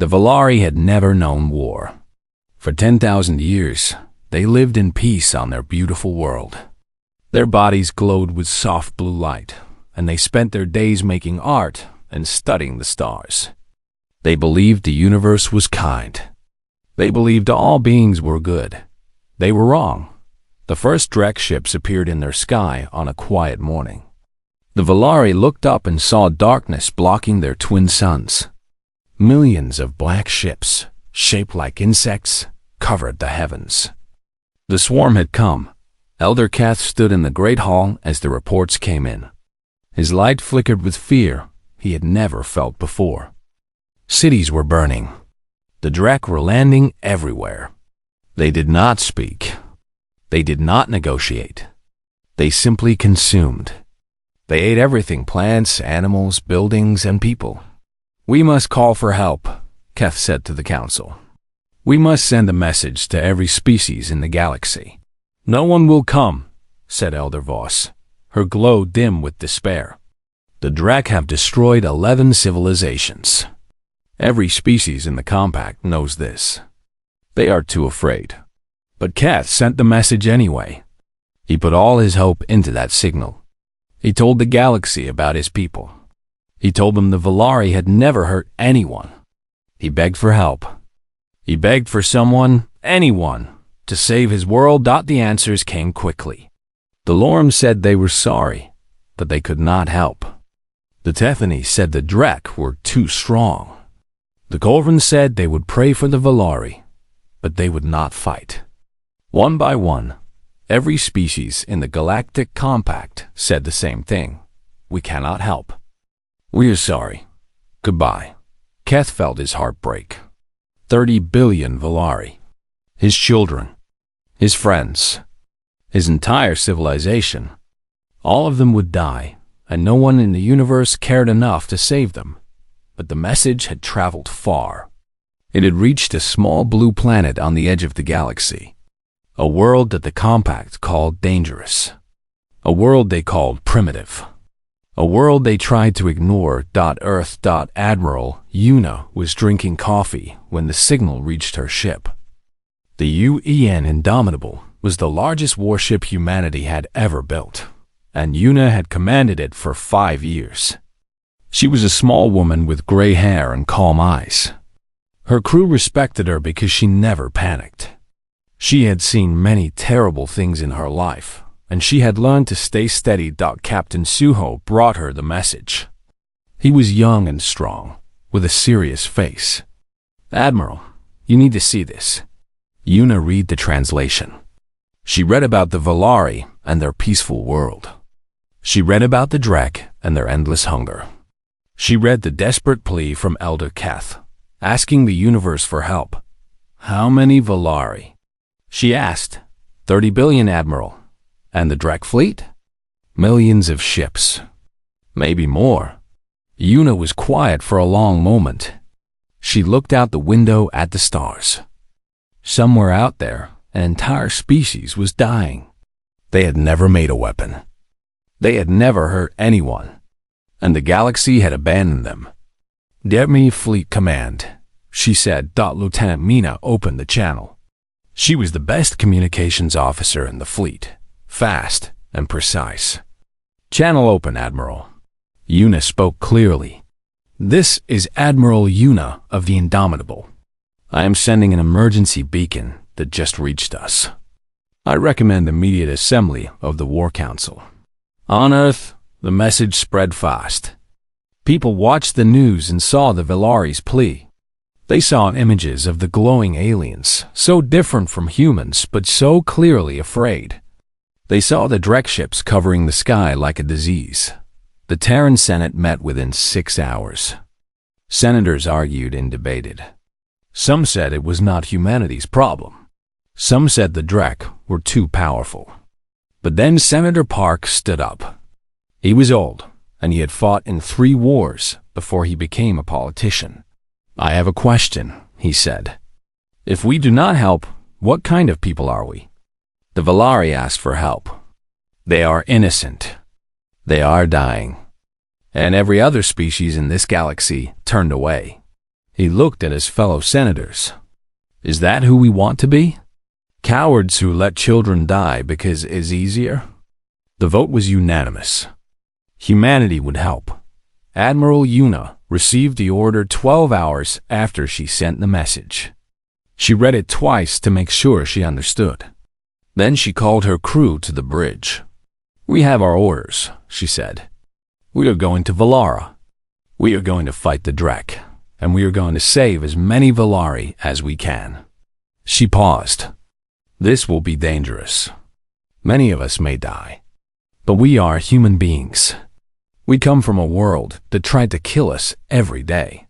The Valari had never known war. For 10,000 years, they lived in peace on their beautiful world. Their bodies glowed with soft blue light, and they spent their days making art and studying the stars. They believed the universe was kind. They believed all beings were good. They were wrong. The first Drek ships appeared in their sky on a quiet morning. The Valari looked up and saw darkness blocking their twin suns. Millions of black ships, shaped like insects, covered the heavens. The swarm had come. Elder Keth stood in the great hall as the reports came in. His light flickered with fear he had never felt before. Cities were burning. The Drek were landing everywhere. They did not speak. They did not negotiate. They simply consumed. They ate everything: plants, animals, buildings, and people. "We must call for help," Keth said to the council. "We must send a message to every species in the galaxy." "No one will come," said Elder Voss, her glow dim with despair. "The Drek have destroyed 11 civilizations. Every species in the compact knows this. They are too afraid." But Keth sent the message anyway. He put all his hope into that signal. He told the galaxy about his people. He told them the Valari had never hurt anyone. He begged for help. He begged for someone, anyone, to save his world. The answers came quickly. The Lorms said they were sorry, but they could not help. The Tethani said the Drek were too strong. The Colvins said they would pray for the Valari, but they would not fight. One by one, every species in the Galactic Compact said the same thing: "We cannot help. We are sorry. Goodbye." Keth felt his heart break. 30 billion Valari. His children. His friends. His entire civilization. All of them would die, and no one in the universe cared enough to save them. But the message had traveled far. It had reached a small blue planet on the edge of the galaxy. A world that the Compact called dangerous. A world they called primitive. A world they tried to ignore. Earth. Admiral Una was drinking coffee when the signal reached her ship. The UEN Indomitable was the largest warship humanity had ever built, and Una had commanded it for 5 years. She was a small woman with gray hair and calm eyes. Her crew respected her because she never panicked. She had seen many terrible things in her life, and she had learned to stay steady. Captain Suho brought her the message. He was young and strong, with a serious face. "Admiral, you need to see this." Una read the translation. She read about the Valari and their peaceful world. She read about the Drek and their endless hunger. She read the desperate plea from Elder Keth, asking the universe for help. "How many Valari?" she asked. 30 billion, Admiral. "And the Drek fleet?" "Millions of ships. Maybe more." Una was quiet for a long moment. She looked out the window at the stars. Somewhere out there, an entire species was dying. They had never made a weapon. They had never hurt anyone. And the galaxy had abandoned them. "Get me Fleet Command," she said. Lieutenant Mina opened the channel. She was the best communications officer in the fleet, fast and precise. "Channel open, Admiral." Una spoke clearly. "This is Admiral Una of the Indomitable. I am sending an emergency beacon that just reached us. I recommend immediate assembly of the War Council." On Earth, the message spread fast. People watched the news and saw the Valari's plea. They saw images of the glowing aliens, so different from humans but so clearly afraid. They saw the Drek ships covering the sky like a disease. The Terran Senate met within 6 hours. Senators argued and debated. Some said it was not humanity's problem. Some said the Drek were too powerful. But then Senator Park stood up. He was old, and he had fought in 3 wars before he became a politician. "I have a question," he said. "If we do not help, what kind of people are we?" The Valari asked for help. They are innocent. They are dying. And every other species in this galaxy turned away. He looked at his fellow senators. Is that who we want to be? Cowards who let children die because it's easier? The vote was unanimous. Humanity would help. Admiral Una received the order 12 hours after she sent the message. She read it twice to make sure she understood. Then she called her crew to the bridge. We have our orders, she said. We are going to Valara. We are going to fight the Drek, and we are going to save as many Valari as we can. She paused. This will be dangerous. Many of us may die. But we are human beings. We come from a world that tried to kill us every day.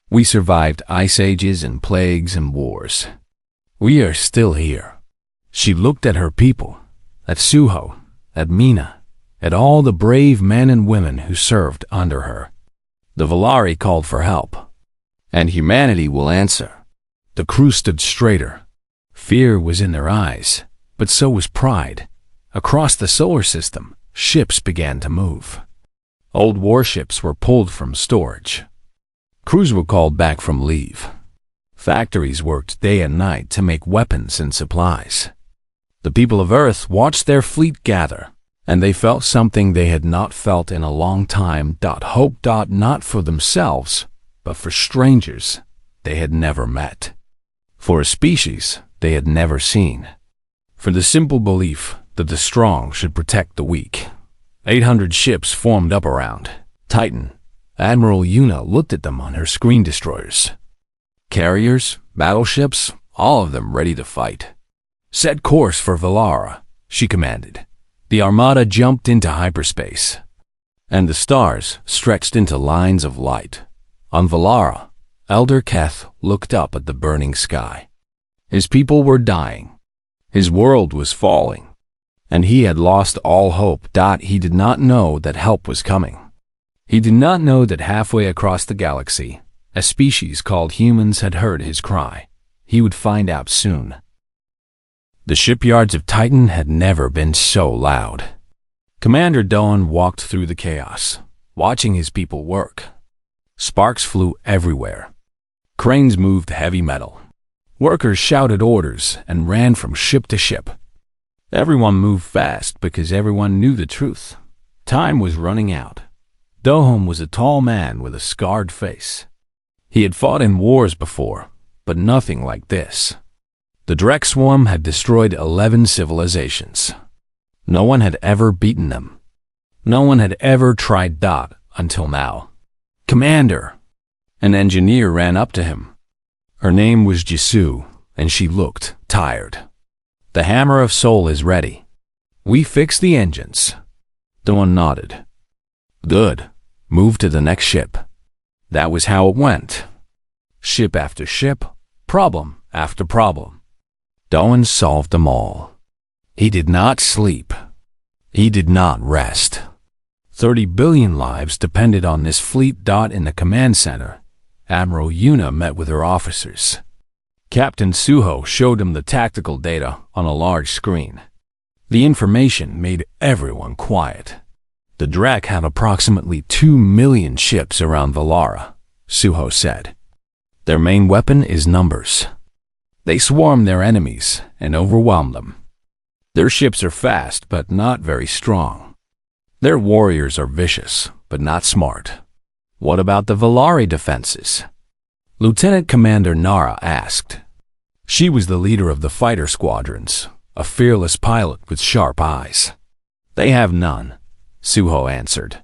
We survived ice ages and plagues and wars. We are still here. She looked at her people, at Suho, at Mina, at all the brave men and women who served under her. The Valari called for help, and humanity will answer. The crew stood straighter. Fear was in their eyes, but so was pride. Across the solar system, ships began to move. Old warships were pulled from storage. Crews were called back from leave. Factories worked day and night to make weapons and supplies. The people of Earth watched their fleet gather, and they felt something they had not felt in a long time. Hope, not for themselves, but for strangers they had never met. For a species they had never seen. For the simple belief that the strong should protect the weak. 800 ships formed up around Titan. Admiral Una looked at them on her screen destroyers. Carriers, battleships, all of them ready to fight. Set course for Valara, she commanded. The Armada jumped into hyperspace, and the stars stretched into lines of light. On Valara, Elder Keth looked up at the burning sky. His people were dying. His world was falling. And he had lost all hope. He did not know that help was coming. He did not know that halfway across the galaxy, a species called humans had heard his cry. He would find out soon. The shipyards of Titan had never been so loud. Commander Doan walked through the chaos, watching his people work. Sparks flew everywhere. Cranes moved heavy metal. Workers shouted orders and ran from ship to ship. Everyone moved fast because everyone knew the truth. Time was running out. Dohom was a tall man with a scarred face. He had fought in wars before, but nothing like this. The Drek swarm had destroyed 11 civilizations. No one had ever beaten them. No one had ever tried until now. Commander! An engineer ran up to him. Her name was Jisoo, and she looked tired. The Hammer of Soul is ready. We fixed the engines. Doan nodded. Good. Move to the next ship. That was how it went. Ship after ship, problem after problem. Doan solved them all. He did not sleep. He did not rest. 30 billion lives depended on this fleet. In the command center, Admiral Una met with her officers. Captain Suho showed him the tactical data on a large screen. The information made everyone quiet. The Drek had approximately 2 million ships around Valara, Suho said. Their main weapon is numbers. They swarm their enemies and overwhelm them. Their ships are fast but not very strong. Their warriors are vicious but not smart. What about the Valari defenses? Lieutenant Commander Nara asked. She was the leader of the fighter squadrons, a fearless pilot with sharp eyes. They have none, Suho answered.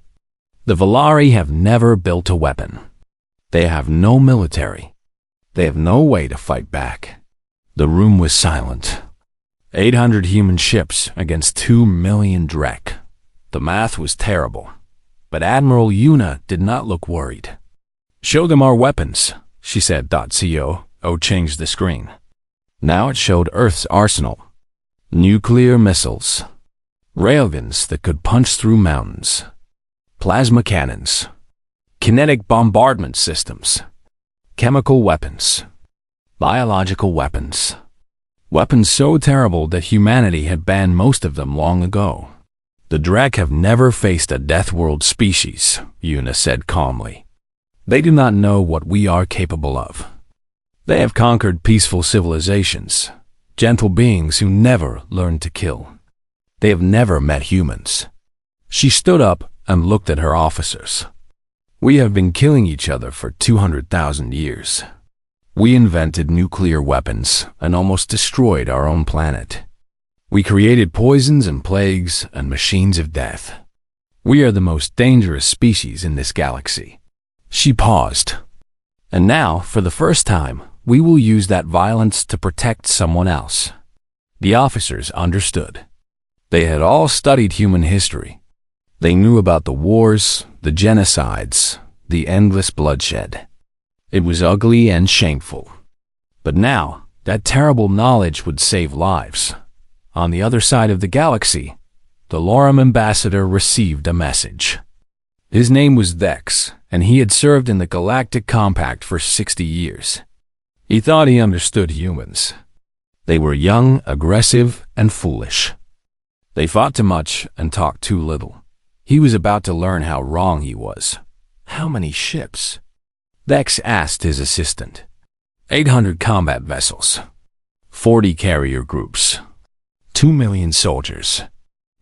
The Valari have never built a weapon. They have no military. They have no way to fight back. The room was silent. 800 human ships against 2 million Drek. The math was terrible, but Admiral Una did not look worried. Show them our weapons, she said. Co changed the screen. Now it showed Earth's arsenal. Nuclear missiles. Railguns that could punch through mountains. Plasma cannons. Kinetic bombardment systems. Chemical weapons. Biological weapons. Weapons so terrible that humanity had banned most of them long ago. The Drek have never faced a Deathworld species, Una said calmly. They do not know what we are capable of. They have conquered peaceful civilizations, gentle beings who never learned to kill. They have never met humans. She stood up and looked at her officers. We have been killing each other for 200,000 years. We invented nuclear weapons and almost destroyed our own planet. We created poisons and plagues and machines of death. We are the most dangerous species in this galaxy. She paused. And now, for the first time, we will use that violence to protect someone else. The officers understood. They had all studied human history. They knew about the wars, the genocides, the endless bloodshed. It was ugly and shameful. But now, that terrible knowledge would save lives. On the other side of the galaxy, the Lorem ambassador received a message. His name was Dex, and he had served in the Galactic Compact for 60 years. He thought he understood humans. They were young, aggressive, and foolish. They fought too much and talked too little. He was about to learn how wrong he was. How many ships? Dex asked his assistant. 800 combat vessels. 40 carrier groups. 2 million soldiers.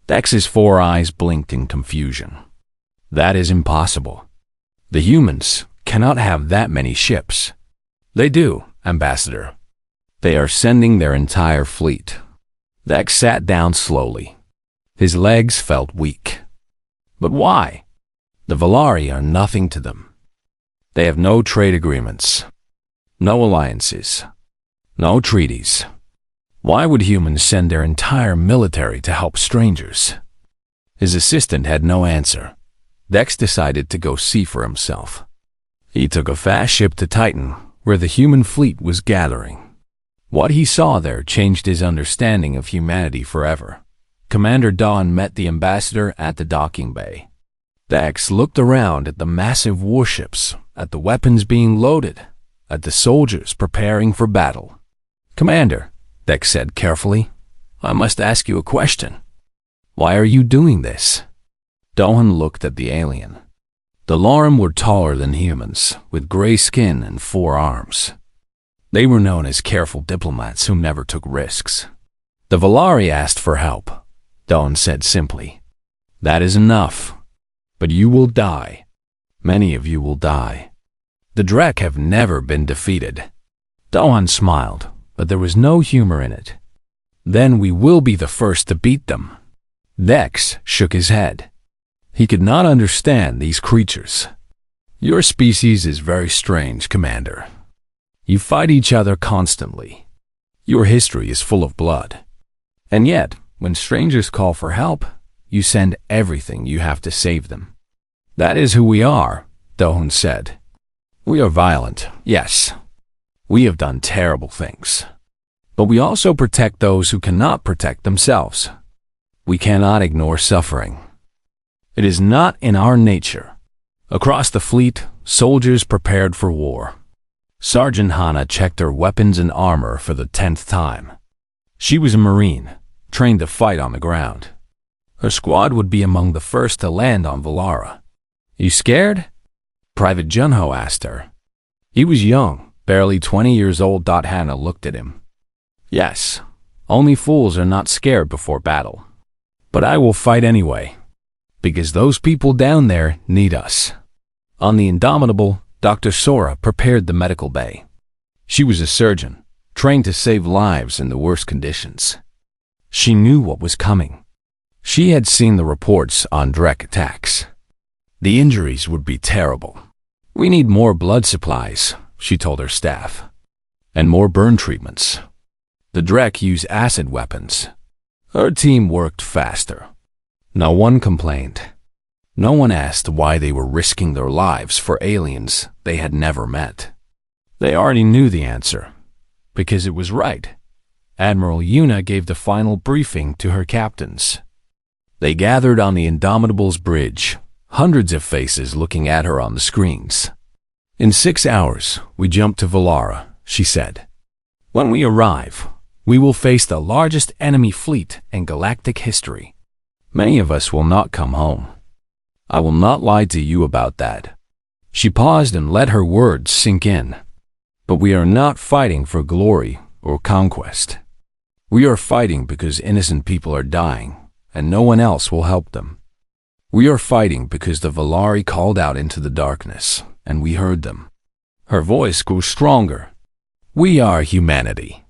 Dex's 4 eyes blinked in confusion. That is impossible. The humans cannot have that many ships. They do, Ambassador. They are sending their entire fleet. Dex sat down slowly. His legs felt weak. But why? The Valari are nothing to them. They have no trade agreements, no alliances, no treaties. Why would humans send their entire military to help strangers? His assistant had no answer. Dex decided to go see for himself. He took a fast ship to Titan, where the human fleet was gathering. What he saw there changed his understanding of humanity forever. Commander Dawn met the ambassador at the docking bay. Dex looked around at the massive warships, at the weapons being loaded, at the soldiers preparing for battle. Commander, Dex said carefully, I must ask you a question. Why are you doing this? Dawn looked at the alien. The Lorem were taller than humans, with gray skin and 4 arms. They were known as careful diplomats who never took risks. The Valari asked for help. Dawn said simply, That is enough. But you will die. Many of you will die. The Drek have never been defeated. Dawn smiled, but there was no humor in it. Then we will be the first to beat them. Dex shook his head. He could not understand these creatures. Your species is very strange, Commander. You fight each other constantly. Your history is full of blood. And yet, when strangers call for help, you send everything you have to save them. That is who we are, Dawn said. We are violent, yes. We have done terrible things. But we also protect those who cannot protect themselves. We cannot ignore suffering. It is not in our nature. Across the fleet, soldiers prepared for war. Sergeant Hannah checked her weapons and armor for the 10th time. She was a Marine, trained to fight on the ground. Her squad would be among the first to land on Valara. You scared? Private Junho asked her. He was young, barely 20 years old. Hannah looked at him. Yes, only fools are not scared before battle. But I will fight anyway, because those people down there need us. On the Indomitable, Dr. Sora prepared the medical bay. She was a surgeon, trained to save lives in the worst conditions. She knew what was coming. She had seen the reports on Drek attacks. The injuries would be terrible. We need more blood supplies, she told her staff, and more burn treatments. The Drek use acid weapons. Her team worked faster. No one complained. No one asked why they were risking their lives for aliens they had never met. They already knew the answer, because it was right. Admiral Yuna gave the final briefing to her captains. They gathered on the Indomitable's bridge, hundreds of faces looking at her on the screens. In 6 hours, we jump to Valara, she said. When we arrive, we will face the largest enemy fleet in galactic history. Many of us will not come home. I will not lie to you about that. She paused and let her words sink in. But we are not fighting for glory or conquest. We are fighting because innocent people are dying, and no one else will help them. We are fighting because the Valari called out into the darkness, and we heard them. Her voice grew stronger. We are humanity.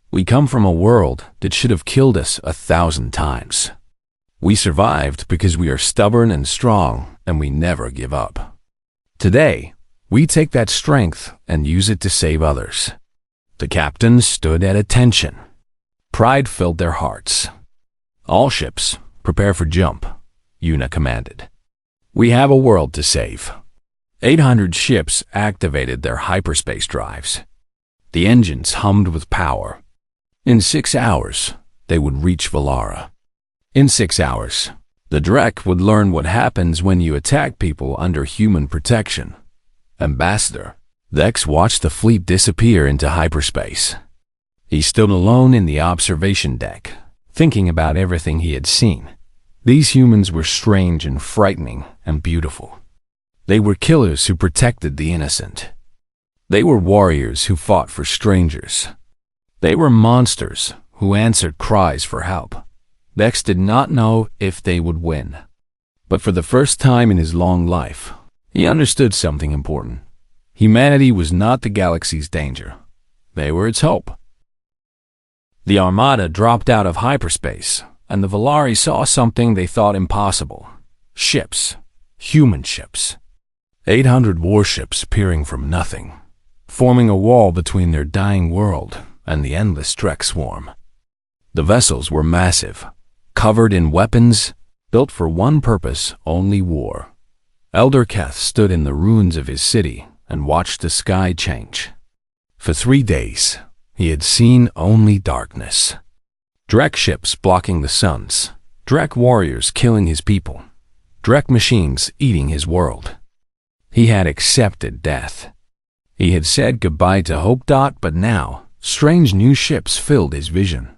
We come from a world that should have killed us 1,000 times. We survived because we are stubborn and strong, and we never give up. Today, we take that strength and use it to save others. The captains stood at attention. Pride filled their hearts. All ships, prepare for jump, Yuna commanded. We have a world to save. 800 ships activated their hyperspace drives. The engines hummed with power. In 6 hours, they would reach Valara. In 6 hours, the Drek would learn what happens when you attack people under human protection. Ambassador Vex watched the fleet disappear into hyperspace. He stood alone in the observation deck, thinking about everything he had seen. These humans were strange and frightening and beautiful. They were killers who protected the innocent. They were warriors who fought for strangers. They were monsters who answered cries for help. Vex did not know if they would win. But for the first time in his long life, he understood something important. Humanity was not the galaxy's danger. They were its hope. The Armada dropped out of hyperspace, and the Valari saw something they thought impossible. Ships. Human ships. 800 warships peering from nothing, forming a wall between their dying world and the endless Drek swarm. The vessels were massive, covered in weapons, built for one purpose, only war. Elder Keth stood in the ruins of his city and watched the sky change. For 3 days, he had seen only darkness. Drek ships blocking the suns, Drek warriors killing his people, Drek machines eating his world. He had accepted death. He had said goodbye to Hope. But now, strange new ships filled his vision.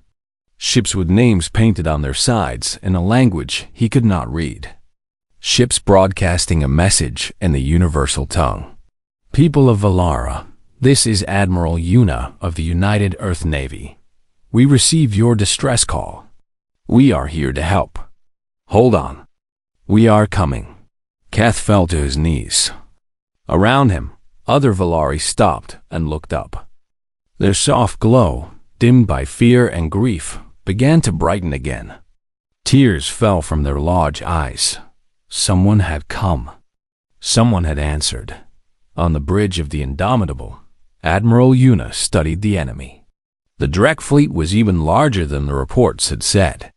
Ships with names painted on their sides in a language he could not read. Ships broadcasting a message in the universal tongue. People of Valara, this is Admiral Yuna of the United Earth Navy. We receive your distress call. We are here to help. Hold on. We are coming. Keth fell to his knees. Around him, other Valari stopped and looked up. Their soft glow, dimmed by fear and grief, began to brighten again. Tears fell from their large eyes. Someone had come. Someone had answered. On the bridge of the Indomitable, Admiral Yuna studied the enemy. The Drek fleet was even larger than the reports had said.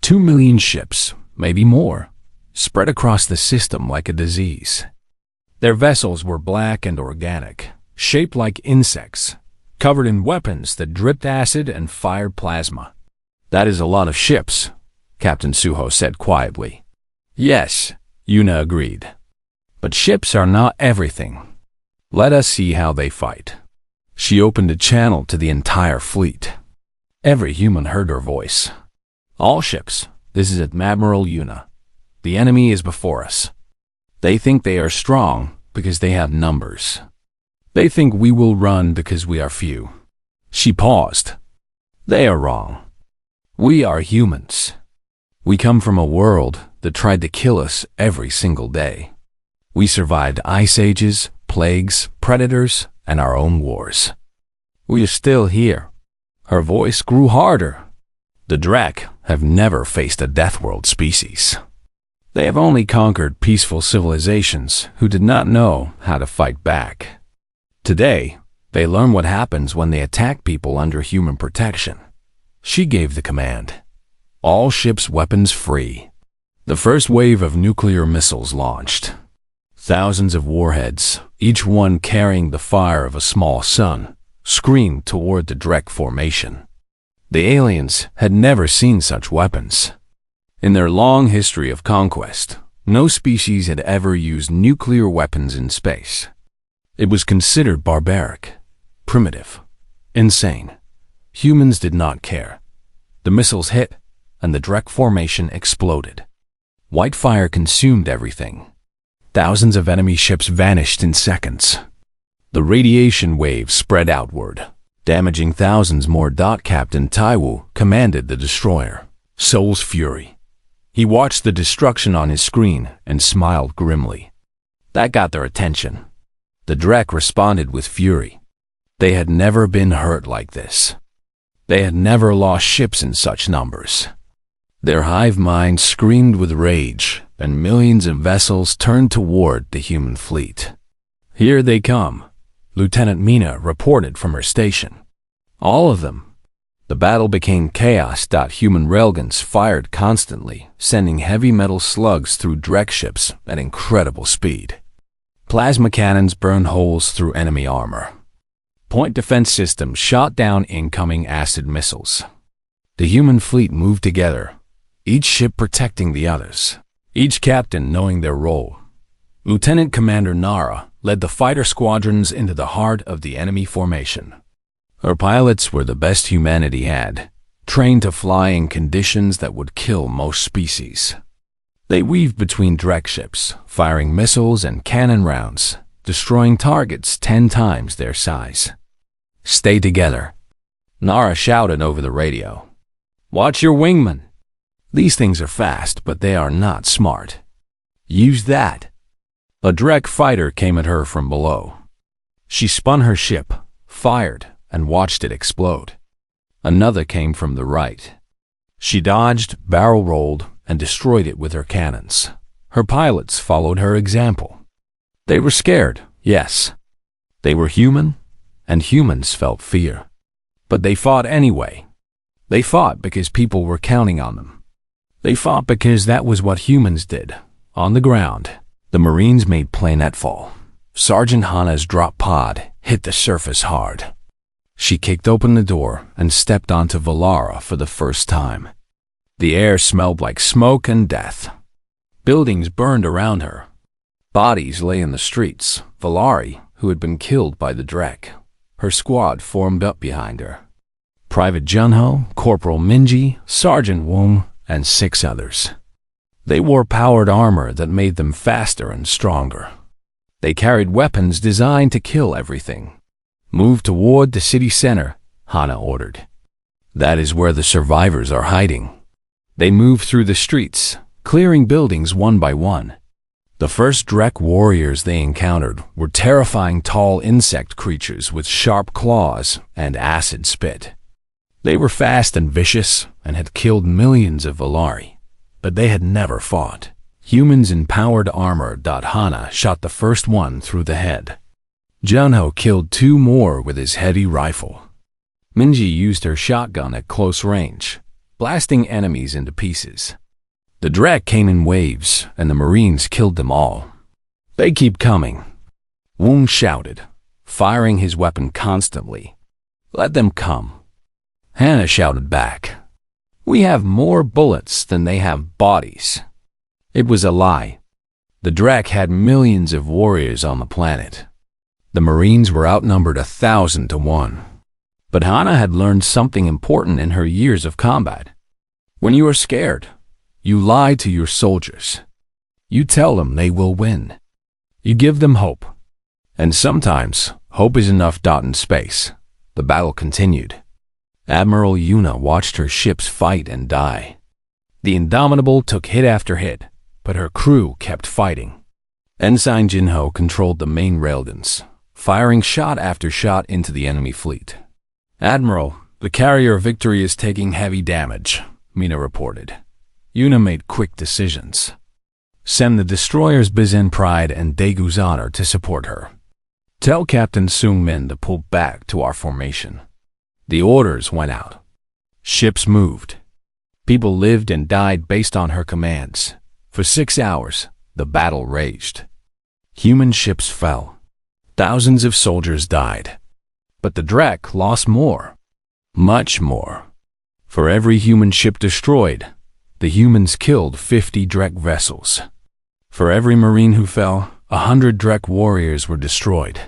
2 million ships, maybe more, spread across the system like a disease. Their vessels were black and organic, shaped like insects, covered in weapons that dripped acid and fired plasma. That is a lot of ships, Captain Suho said quietly. Yes, Yuna agreed. But ships are not everything. Let us see how they fight. She opened a channel to the entire fleet. Every human heard her voice. All ships, this is Admiral Yuna. The enemy is before us. They think they are strong because they have numbers. They think we will run because we are few. She paused. They are wrong. We are humans. We come from a world that tried to kill us every single day. We survived ice ages, plagues, predators, and our own wars. We are still here. Her voice grew harder. The Drek have never faced a Deathworld species. They have only conquered peaceful civilizations who did not know how to fight back. Today, they learn what happens when they attack people under human protection. She gave the command. All ships weapons free. The first wave of nuclear missiles launched. Thousands of warheads, each one carrying the fire of a small sun, screamed toward the Drek formation. The aliens had never seen such weapons. In their long history of conquest, no species had ever used nuclear weapons in space. It was considered barbaric, primitive, insane. Humans did not care. The missiles hit, and the Drek formation exploded. White fire consumed everything. Thousands of enemy ships vanished in seconds. The radiation waves spread outward, damaging thousands more. Captain Taiwu commanded the destroyer, Soul's Fury. He watched the destruction on his screen and smiled grimly. That got their attention. The Drek responded with fury. They had never been hurt like this. They had never lost ships in such numbers. Their hive mind screamed with rage, and millions of vessels turned toward the human fleet. "Here they come," Lieutenant Mina reported from her station. "All of them." The battle became chaos. Human railguns fired constantly, sending heavy metal slugs through Drek ships at incredible speed. Plasma cannons burned holes through enemy armor. Point defense systems shot down incoming acid missiles. The human fleet moved together, each ship protecting the others, each captain knowing their role. Lieutenant Commander Nara led the fighter squadrons into the heart of the enemy formation. Her pilots were the best humanity had, trained to fly in conditions that would kill most species. They weaved between Drek ships, firing missiles and cannon rounds, destroying targets 10 times their size. "Stay together," Nara shouted over the radio. "Watch your wingmen. These things are fast, but they are not smart. Use that." A Drek fighter came at her from below. She spun her ship, fired, and watched it explode. Another came from the right. She dodged, barrel-rolled, and destroyed it with her cannons. Her pilots followed her example. They were scared, yes. They were human, and humans felt fear. But they fought anyway. They fought because people were counting on them. They fought because that was what humans did. On the ground, the Marines made planetfall. Sergeant Hana's drop pod hit the surface hard. She kicked open the door and stepped onto Valara for the first time. The air smelled like smoke and death. Buildings burned around her. Bodies lay in the streets. Valari, who had been killed by the Drek. Her squad formed up behind her. Private Junho, Corporal Minji, Sergeant Wong, and 6 others. They wore powered armor that made them faster and stronger. They carried weapons designed to kill everything. "Move toward the city center," Hana ordered. "That is where the survivors are hiding." They moved through the streets, clearing buildings one by one. The first Drek warriors they encountered were terrifying tall insect creatures with sharp claws and acid spit. They were fast and vicious and had killed millions of Valari, but they had never fought. Humans in powered armor. Hana shot the first one through the head. Junho killed 2 more with his heavy rifle. Minji used her shotgun at close range, blasting enemies into pieces. The Drek came in waves, and the Marines killed them all. "They keep coming," Wong shouted, firing his weapon constantly. "Let them come." Hana shouted back, "We have more bullets than they have bodies." It was a lie. The Drek had millions of warriors on the planet. The Marines were outnumbered 1,000 to 1. But Hana had learned something important in her years of combat. When you are scared, you lie to your soldiers. You tell them they will win. You give them hope. And sometimes, hope is enough. In space, the battle continued. Admiral Yuna watched her ships fight and die. The Indomitable took hit after hit, but her crew kept fighting. Ensign Jinho controlled the main railguns, firing shot after shot into the enemy fleet. "Admiral, the carrier Victory is taking heavy damage," Mina reported. Yuna made quick decisions. "Send the destroyers Bizen Pride and Daegu's Honor to support her. Tell Captain Sung Min to pull back to our formation." The orders went out. Ships moved. People lived and died based on her commands. For 6 hours, the battle raged. Human ships fell. Thousands of soldiers died. But the Drek lost more. Much more. For every human ship destroyed, the humans killed 50 Drek vessels. For every Marine who fell, 100 Drek warriors were destroyed.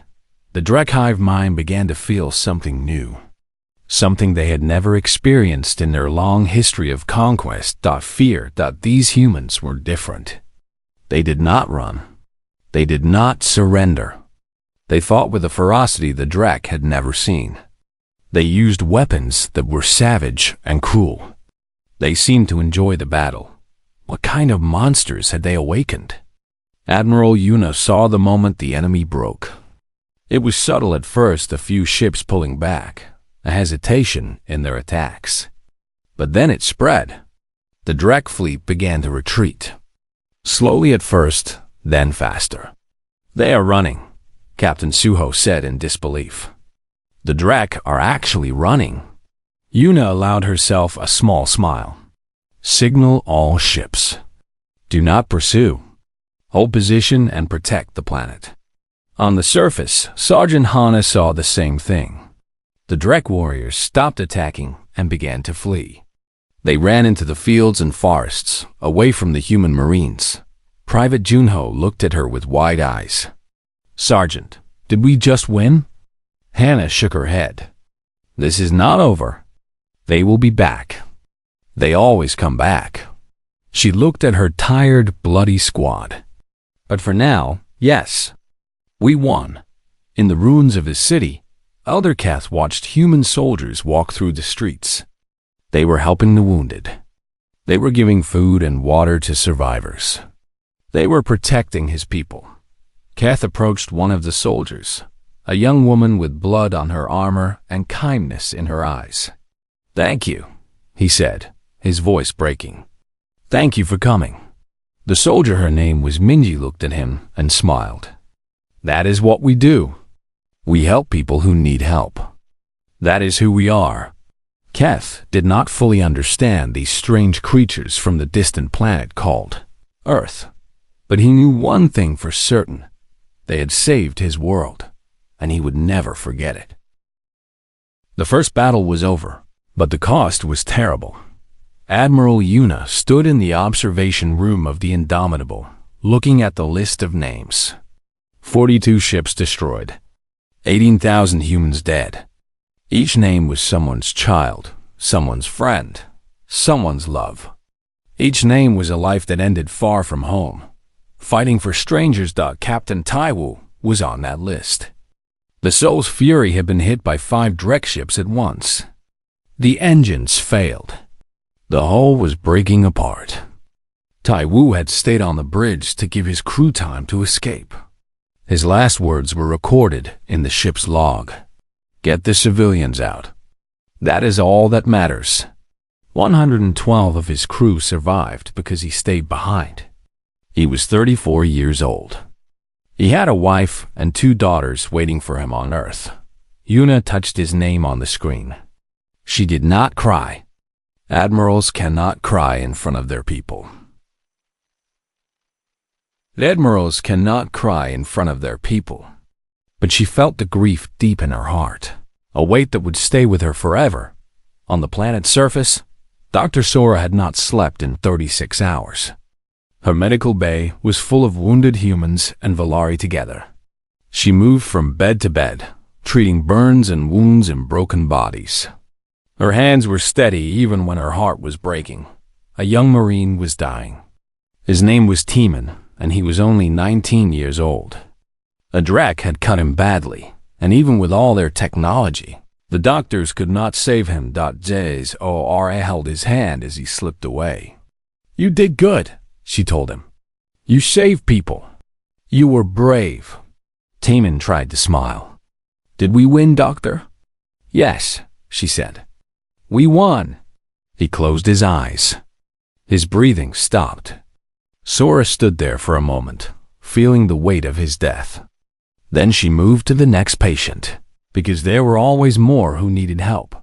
The Drek hive mind began to feel something new. Something they had never experienced in their long history of conquest. Fear that these humans were different. They did not run. They did not surrender. They fought with a ferocity the Drek had never seen. They used weapons that were savage and cruel. They seemed to enjoy the battle. What kind of monsters had they awakened? Admiral Yuna saw the moment the enemy broke. It was subtle at first, a few ships pulling back, a hesitation in their attacks. But then it spread. The Drek fleet began to retreat. Slowly at first, then faster. "They are running," Captain Suho said in disbelief. "The Drek are actually running." Yuna allowed herself a small smile. "Signal all ships. Do not pursue. Hold position and protect the planet." On the surface, Sergeant Hana saw the same thing. The Drek warriors stopped attacking and began to flee. They ran into the fields and forests, away from the human marines. Private Junho looked at her with wide eyes. "Sergeant, did we just win?" Hannah shook her head. "This is not over. They will be back. They always come back." She looked at her tired, bloody squad. "But for now, yes. We won." In the ruins of his city, Elder Kath watched human soldiers walk through the streets. They were helping the wounded. They were giving food and water to survivors. They were protecting his people. Kath approached one of the soldiers, a young woman with blood on her armor and kindness in her eyes. "Thank you," he said, his voice breaking. "Thank you for coming." The soldier, her name was Minji, looked at him and smiled. "That is what we do. We help people who need help. That is who we are." Kath did not fully understand these strange creatures from the distant planet called Earth, but he knew one thing for certain. They had saved his world, and he would never forget it. The first battle was over, but the cost was terrible. Admiral Yuna stood in the observation room of the Indomitable, looking at the list of names. 42 ships destroyed, 18,000 humans dead. Each name was someone's child, someone's friend, someone's love. Each name was a life that ended far from home. Fighting for strangers. Captain Taiwu was on that list. The Soul's Fury had been hit by 5 Drek ships at once. The engines failed. The hull was breaking apart. Taiwu had stayed on the bridge to give his crew time to escape. His last words were recorded in the ship's log. "Get the civilians out. That is all that matters." 112 of his crew survived because he stayed behind. He was 34 years old. He had a wife and 2 daughters waiting for him on Earth. Yuna touched his name on the screen. She did not cry. Admirals cannot cry in front of their people. Admirals cannot cry in front of their people. But she felt the grief deep in her heart, a weight that would stay with her forever. On the planet's surface, Dr. Sora had not slept in 36 hours. Her medical bay was full of wounded humans and Valari together. She moved from bed to bed, treating burns and wounds in broken bodies. Her hands were steady even when her heart was breaking. A young Marine was dying. His name was Timon, and he was only 19 years old. A Drek had cut him badly, and even with all their technology, the doctors could not save him. Zora held his hand as he slipped away. "You did good," she told him. "You saved people. You were brave." Timon tried to smile. "Did we win, Doctor?" "Yes," she said. "We won." He closed his eyes. His breathing stopped. Sora stood there for a moment, feeling the weight of his death. Then she moved to the next patient, because there were always more who needed help.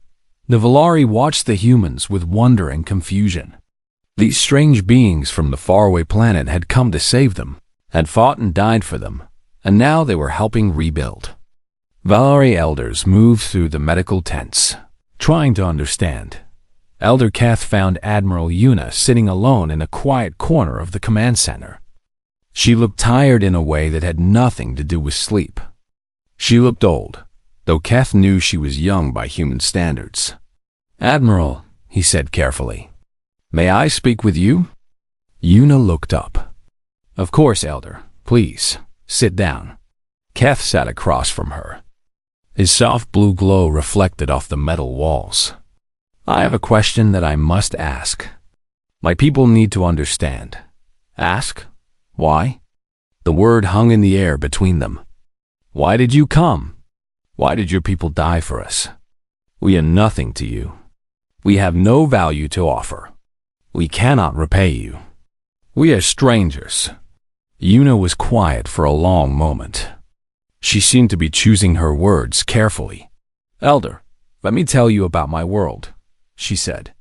The Valari watched the humans with wonder and confusion. These strange beings from the faraway planet had come to save them, had fought and died for them, and now they were helping rebuild. Valari elders moved through the medical tents, trying to understand. Elder Kath found Admiral Yuna sitting alone in a quiet corner of the command center. She looked tired in a way that had nothing to do with sleep. She looked old, though Kath knew she was young by human standards. "Admiral," he said carefully, "may I speak with you?" Yuna looked up. "Of course, Elder, please," Sit down. Keth sat across from her. His soft blue glow reflected off the metal walls. I have a question that I must ask. My people need to understand. Ask? Why? The word hung in the air between them. Why did you come? Why did your people die for us? We are nothing to you. We have no value to offer. We cannot repay you. We are strangers. Yuna was quiet for a long moment. She seemed to be choosing her words carefully. Elder, let me tell you about my world, she said.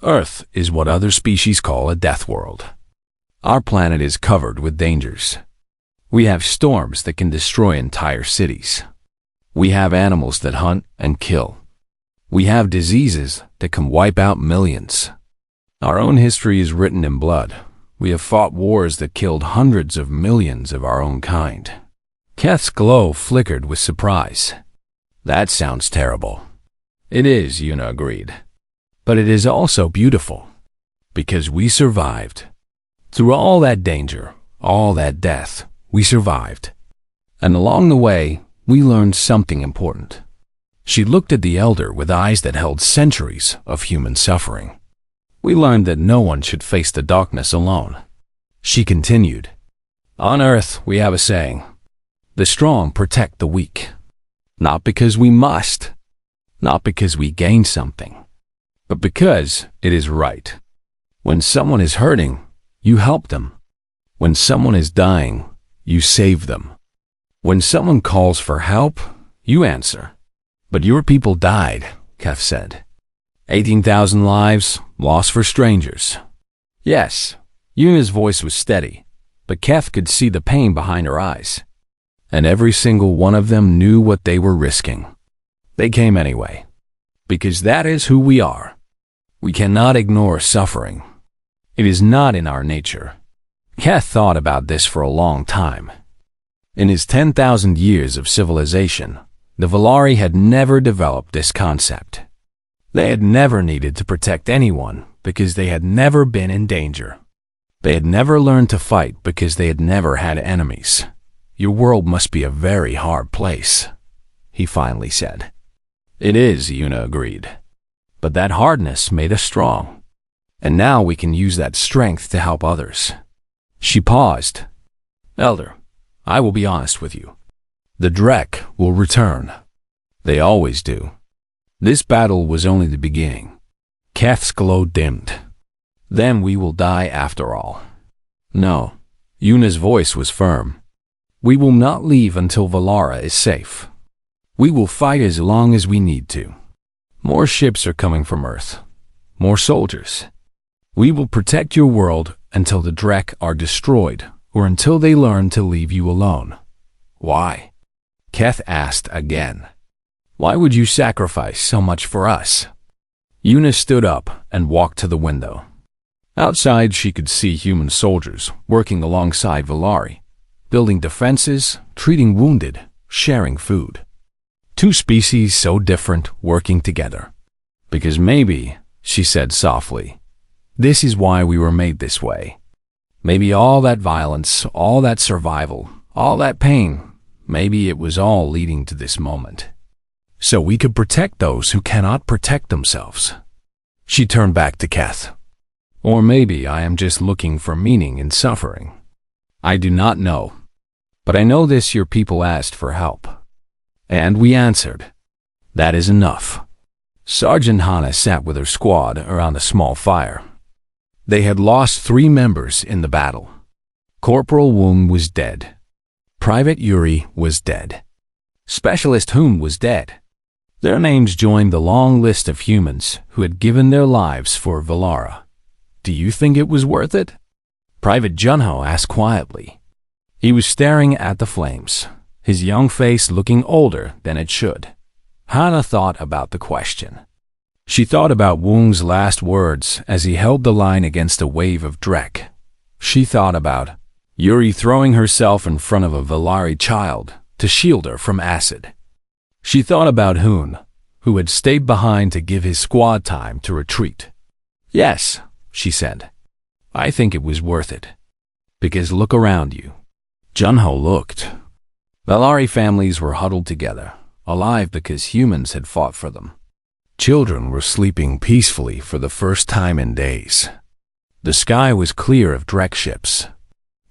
Earth is what other species call a death world. Our planet is covered with dangers. We have storms that can destroy entire cities. We have animals that hunt and kill. We have diseases that can wipe out millions. Our own history is written in blood. We have fought wars that killed hundreds of millions of our own kind. Keth's glow flickered with surprise. That sounds terrible. It is, Yuna agreed. But it is also beautiful. Because we survived. Through all that danger, all that death, we survived. And along the way, we learned something important. She looked at the elder with eyes that held centuries of human suffering. We learned that no one should face the darkness alone. She continued, On Earth, we have a saying, the strong protect the weak. Not because we must, not because we gain something, but because it is right. When someone is hurting, you help them. When someone is dying, you save them. When someone calls for help, you answer. But your people died, Keth said. 18,000 lives lost for strangers. Yes, Yuna's voice was steady, but Keth could see the pain behind her eyes. And every single one of them knew what they were risking. They came anyway, because that is who we are. We cannot ignore suffering. It is not in our nature. Keth thought about this for a long time. In his 10,000 years of civilization, the Valari had never developed this concept. They had never needed to protect anyone because they had never been in danger. They had never learned to fight because they had never had enemies. Your world must be a very hard place, he finally said. It is, Yuna agreed. But that hardness made us strong. And now we can use that strength to help others. She paused. Elder, I will be honest with you. The Drek will return. They always do. This battle was only the beginning. Keth's glow dimmed. Then we will die after all. No, Yuna's voice was firm. We will not leave until Valara is safe. We will fight as long as we need to. More ships are coming from Earth. More soldiers. We will protect your world until the Drek are destroyed or until they learn to leave you alone. Why? Keth asked again. Why would you sacrifice so much for us? Yuna stood up and walked to the window. Outside she could see human soldiers working alongside Valari, building defenses, treating wounded, sharing food. Two species so different working together. Because maybe, she said softly, this is why we were made this way. Maybe all that violence, all that survival, all that pain, maybe it was all leading to this moment. So we could protect those who cannot protect themselves. She turned back to Keth. Or maybe I am just looking for meaning in suffering. I do not know. But I know this: your people asked for help. And we answered. That is enough. Sergeant Hana sat with her squad around a small fire. They had lost 3 members in the battle. Corporal Wung was dead. Private Yuri was dead. Specialist Hoon was dead. Their names joined the long list of humans who had given their lives for Valara. Do you think it was worth it? Private Junho asked quietly. He was staring at the flames, his young face looking older than it should. Hana thought about the question. She thought about Wung's last words as he held the line against a wave of Drek. She thought about Yuri throwing herself in front of a Valari child to shield her from acid. She thought about Hoon, who had stayed behind to give his squad time to retreat. Yes, she said. I think it was worth it. Because look around you. Junho looked. Valari families were huddled together, alive because humans had fought for them. Children were sleeping peacefully for the first time in days. The sky was clear of Drek ships.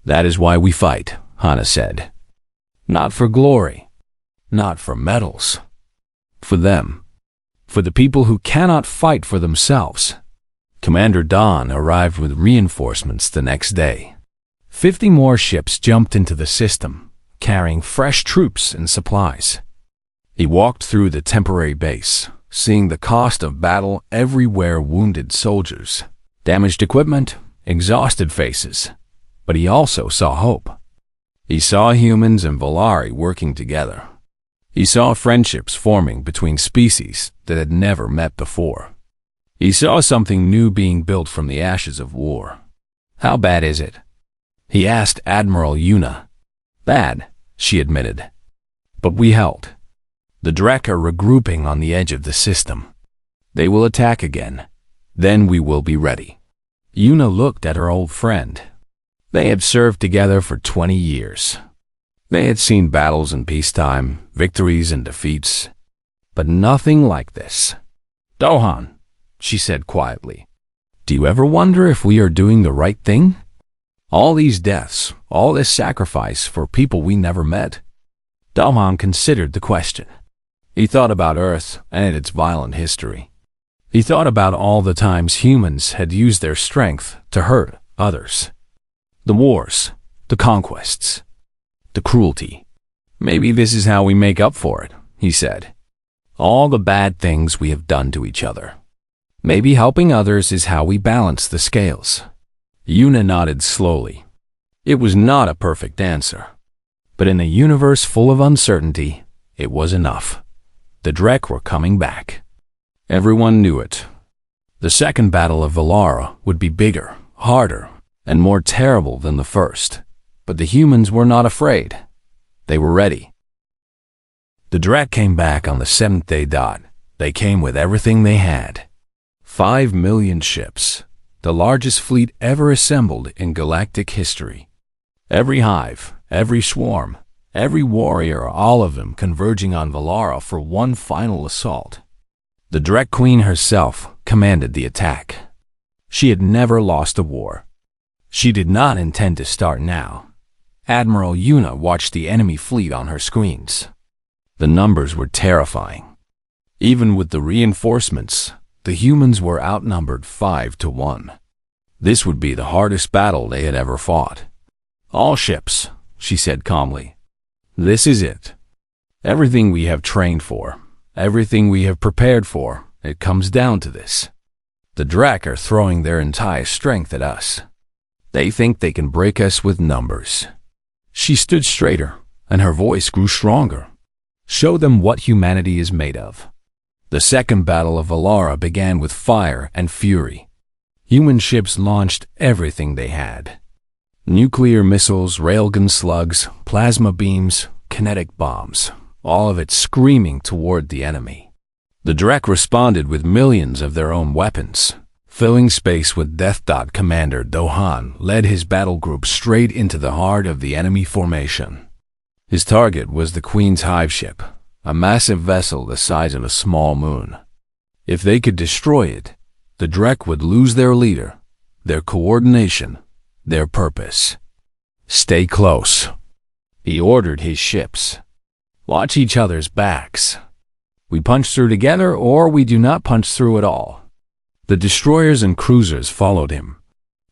"That is why we fight," Hana said. "Not for glory, not for medals. For them. For the people who cannot fight for themselves." Commander Dawn arrived with reinforcements the next day. 50 more ships jumped into the system, carrying fresh troops and supplies. He walked through the temporary base, seeing the cost of battle everywhere: wounded soldiers, damaged equipment, exhausted faces. But he also saw hope. He saw humans and Valari working together. He saw friendships forming between species that had never met before. He saw something new being built from the ashes of war. "How bad is it?" he asked Admiral Yuna. "Bad," she admitted. "But we held. The Drek are regrouping on the edge of the system. They will attack again. Then we will be ready." Yuna looked at her old friend. They had served together for 20 years. They had seen battles in peacetime, victories and defeats, but nothing like this. "Dohan," she said quietly, "do you ever wonder if we are doing the right thing? All these deaths, all this sacrifice for people we never met." Dohan considered the question. He thought about Earth and its violent history. He thought about all the times humans had used their strength to hurt others. The wars, the conquests, the cruelty. "Maybe this is how we make up for it," he said. "All the bad things we have done to each other. Maybe helping others is how we balance the scales." Yuna nodded slowly. It was not a perfect answer, but in a universe full of uncertainty, it was enough. The Drek were coming back. Everyone knew it. The second battle of Valara would be bigger, harder, and more terrible than the first. But the humans were not afraid. They were ready. The Drek came back on the 7th day dot. They came with everything they had. 5 million ships, the largest fleet ever assembled in galactic history. Every hive, every swarm, every warrior, all of them converging on Valara for one final assault. The Drek Queen herself commanded the attack. She had never lost a war. She did not intend to start now. Admiral Yuna watched the enemy fleet on her screens. The numbers were terrifying. Even with the reinforcements, the humans were outnumbered 5-1. This would be the hardest battle they had ever fought. "All ships," she said calmly. "This is it. Everything we have trained for, everything we have prepared for, it comes down to this. The Drek are throwing their entire strength at us. They think they can break us with numbers." She stood straighter, and her voice grew stronger. "Show them what humanity is made of." The second battle of Valara began with fire and fury. Human ships launched everything they had. Nuclear missiles, railgun slugs, plasma beams, kinetic bombs, all of it screaming toward the enemy. The Drek responded with millions of their own weapons. Filling space with death. Commander Dohan led his battle group straight into the heart of the enemy formation. His target was the Queen's hive ship, a massive vessel the size of a small moon. If they could destroy it, the Drek would lose their leader, their coordination, their purpose. "Stay close," he ordered his ships. "Watch each other's backs. We punch through together or we do not punch through at all." The destroyers and cruisers followed him.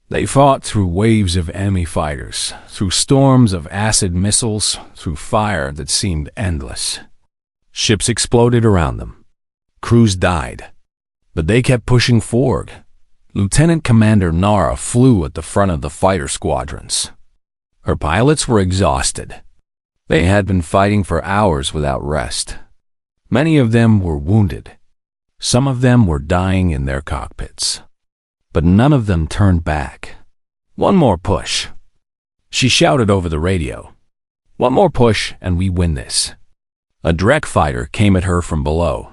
They fought through waves of enemy fighters, through storms of acid missiles, through fire that seemed endless. Ships exploded around them. Crews died. But they kept pushing forward. Lieutenant Commander Nara flew at the front of the fighter squadrons. Her pilots were exhausted. They had been fighting for hours without rest. Many of them were wounded. Some of them were dying in their cockpits. But none of them turned back. "One more push," she shouted over the radio. "One more push and we win this." A Drek fighter came at her from below.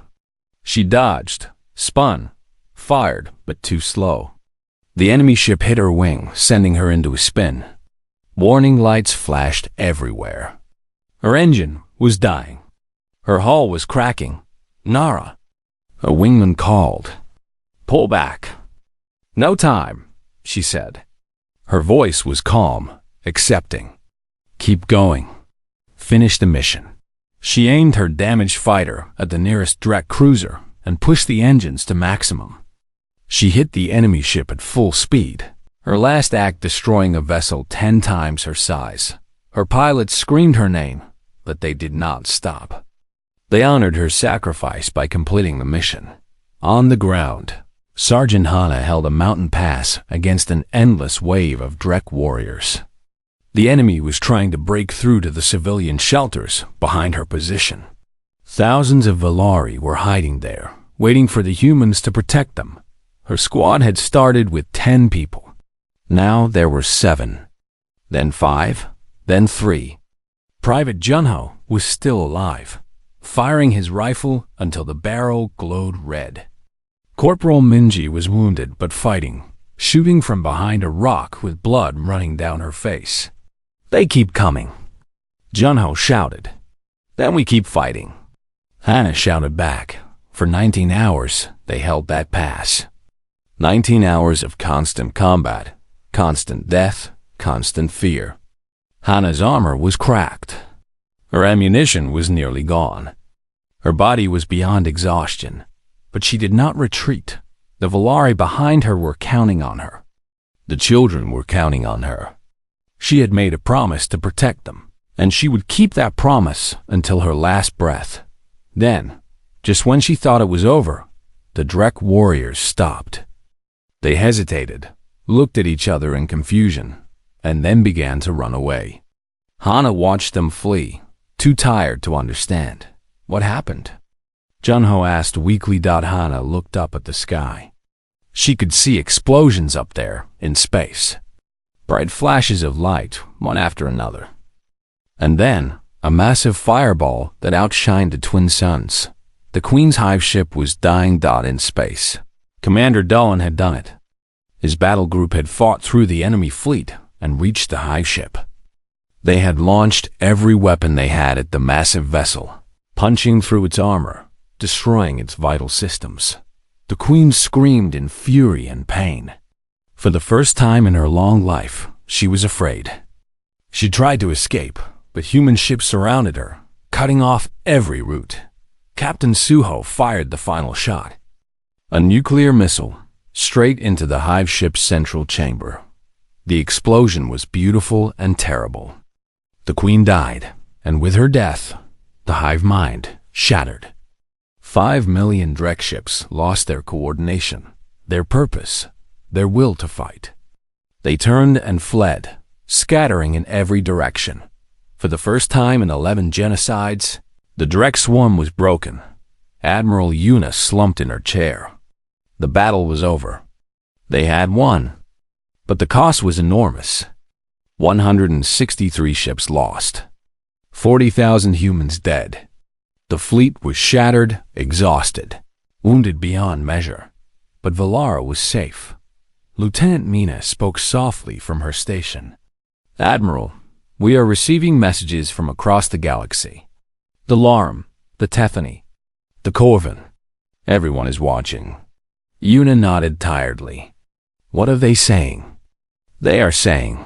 She dodged, spun, fired, but too slow. The enemy ship hit her wing, sending her into a spin. Warning lights flashed everywhere. Her engine was dying. Her hull was cracking. "Nara!" A wingman called. "Pull back." "No time," she said. Her voice was calm, accepting. "Keep going. Finish the mission." She aimed her damaged fighter at the nearest Drek cruiser and pushed the engines to maximum. She hit the enemy ship at full speed, her last act destroying a vessel 10 times her size. Her pilots screamed her name, but they did not stop. They honored her sacrifice by completing the mission. On the ground, Sergeant Hana held a mountain pass against an endless wave of Drek warriors. The enemy was trying to break through to the civilian shelters behind her position. Thousands of Valari were hiding there, waiting for the humans to protect them. Her squad had started with 10 people. Now there were 7, then 5, then 3. Private Junho was still alive, firing his rifle until the barrel glowed red. Corporal Minji was wounded but fighting, shooting from behind a rock with blood running down her face. "They keep coming," Junho shouted. "Then we keep fighting." Hana shouted back. For 19 hours, they held that pass. 19 hours of constant combat, constant death, constant fear. Hana's armor was cracked. Her ammunition was nearly gone. Her body was beyond exhaustion, but she did not retreat. The Valari behind her were counting on her. The children were counting on her. She had made a promise to protect them, and she would keep that promise until her last breath. Then, just when she thought it was over, the Drek warriors stopped. They hesitated, looked at each other in confusion, and then began to run away. Hana watched them flee, too tired to understand. What happened? Junho asked weakly. Hana looked up at the sky. She could see explosions up there in space. Bright flashes of light, one after another. And then, a massive fireball that outshined the twin suns. The Queen's Hive ship was dying. In space. Commander Dolan had done it. His battle group had fought through the enemy fleet and reached the Hive ship. They had launched every weapon they had at the massive vessel, punching through its armor, destroying its vital systems. The Queen screamed in fury and pain. For the first time in her long life, she was afraid. She tried to escape, but human ships surrounded her, cutting off every route. Captain Suho fired the final shot. A nuclear missile, straight into the Hive ship's central chamber. The explosion was beautiful and terrible. The Queen died, and with her death, the Hive mind shattered. 5 million Drek ships lost their coordination, their purpose, their will to fight. They turned and fled, scattering in every direction. For the first time in 11 genocides, the Drek swarm was broken. Admiral Yuna slumped in her chair. The battle was over. They had won. But the cost was enormous. 163 ships lost. 40,000 humans dead. The fleet was shattered, exhausted, wounded beyond measure. But Valara was safe. Lieutenant Mina spoke softly from her station. "Admiral, we are receiving messages from across the galaxy. The Larum, the Tethany, the Corvin. Everyone is watching." Yuna nodded tiredly. "What are they saying?" "They are saying..."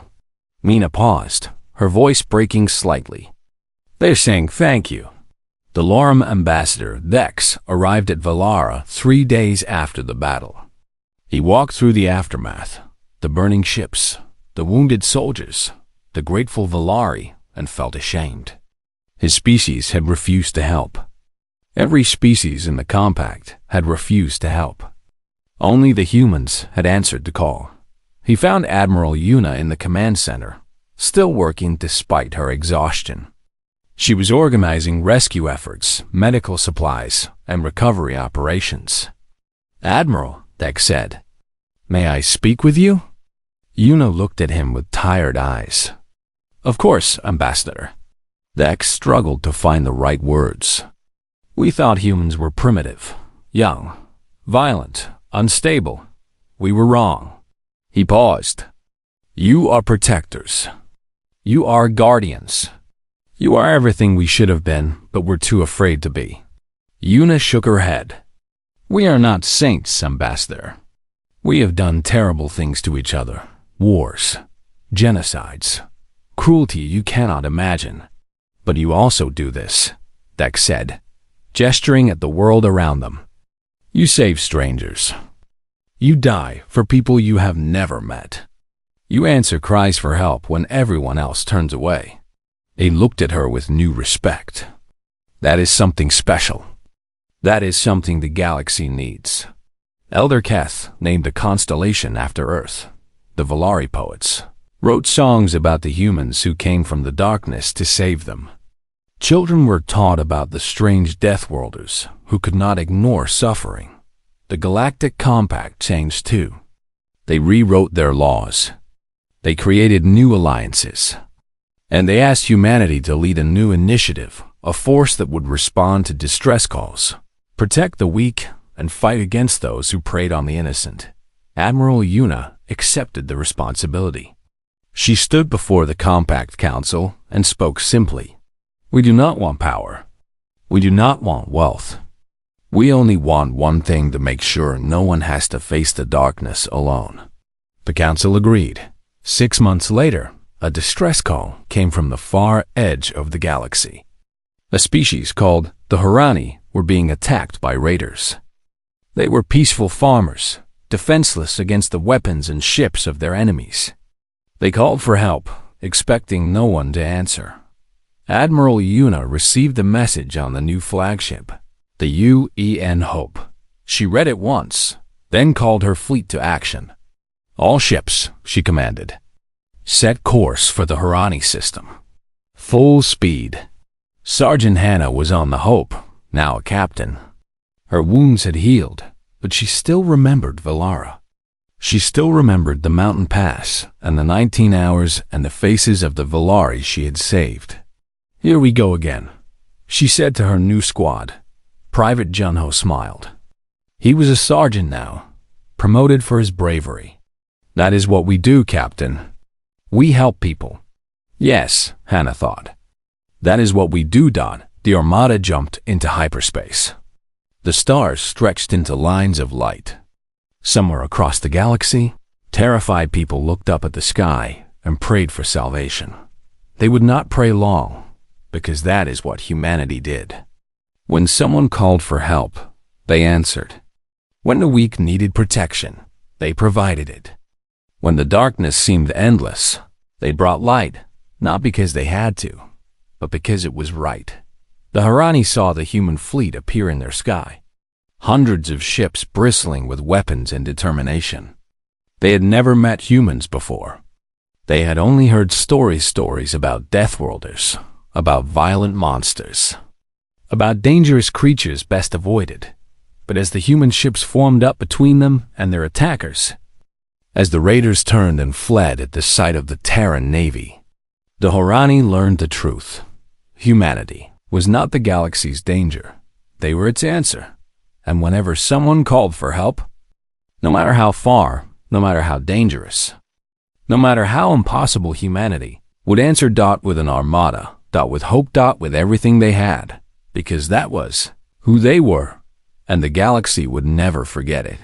Mina paused, her voice breaking slightly. "They're saying thank you." The Larum ambassador, Dex, arrived at Valara 3 days after the battle. He walked through the aftermath, the burning ships, the wounded soldiers, the grateful Valari, and felt ashamed. His species had refused to help. Every species in the compact had refused to help. Only the humans had answered the call. He found Admiral Yuna in the command center, still working despite her exhaustion. She was organizing rescue efforts, medical supplies, and recovery operations. "Admiral," Dex said, "may I speak with you?" Yuna looked at him with tired eyes. "Of course, Ambassador." Dex struggled to find the right words. "We thought humans were primitive, young, violent, unstable. We were wrong." He paused. "You are protectors. You are guardians. You are everything we should have been, but we're too afraid to be. Una shook her head. We are not saints, Ambassador. We have done terrible things to each other. Wars, genocides, cruelty you cannot imagine. But you also do this, Dex said, gesturing at the world around them. You save strangers. You die for people you have never met. You answer cries for help when everyone else turns away. They looked at her with new respect. That is something special. That is something the galaxy needs. Elder Keth named a constellation after Earth. The Volari poets wrote songs about the humans who came from the darkness to save them. Children were taught about the strange Deathworlders who could not ignore suffering. The Galactic Compact changed too. They rewrote their laws. They created new alliances. And they asked humanity to lead a new initiative, a force that would respond to distress calls, protect the weak, and fight against those who preyed on the innocent. Admiral Una accepted the responsibility. She stood before the Compact Council and spoke simply. We do not want power. We do not want wealth. We only want one thing to make sure no one has to face the darkness alone. The council agreed. 6 months later, a distress call came from the far edge of the galaxy. A species called the Harani were being attacked by raiders. They were peaceful farmers, defenseless against the weapons and ships of their enemies. They called for help, expecting no one to answer. Admiral Una received the message on the new flagship, the UN Hope. She read it once, then called her fleet to action. All ships, she commanded, set course for the Harani system. Full speed. Sergeant Hannah was on the Hope, now a captain. Her wounds had healed, but she still remembered Valara. She still remembered the mountain pass and the 19 hours and the faces of the Volari she had saved. Here we go again, she said to her new squad. Private Junho smiled. He was a sergeant now, promoted for his bravery. That is what we do, Captain. We help people. Yes, Hannah thought. That is what we do, Don. The Armada jumped into hyperspace. The stars stretched into lines of light. Somewhere across the galaxy, terrified people looked up at the sky and prayed for salvation. They would not pray long, because that is what humanity did. When someone called for help, they answered. When the weak needed protection, they provided it. When the darkness seemed endless, they brought light, not because they had to, but because it was right. The Harani saw the human fleet appear in their sky. Hundreds of ships bristling with weapons and determination. They had never met humans before. They had only heard stories about Deathworlders, about violent monsters, about dangerous creatures best avoided. But as the human ships formed up between them and their attackers, as the raiders turned and fled at the sight of the Terran navy, the Harani learned the truth. Humanity was not the galaxy's danger. They were its answer. And whenever someone called for help, no matter how far, no matter how dangerous, no matter how impossible, humanity would answer with an armada, with hope, with everything they had, because that was who they were, and the galaxy would never forget it.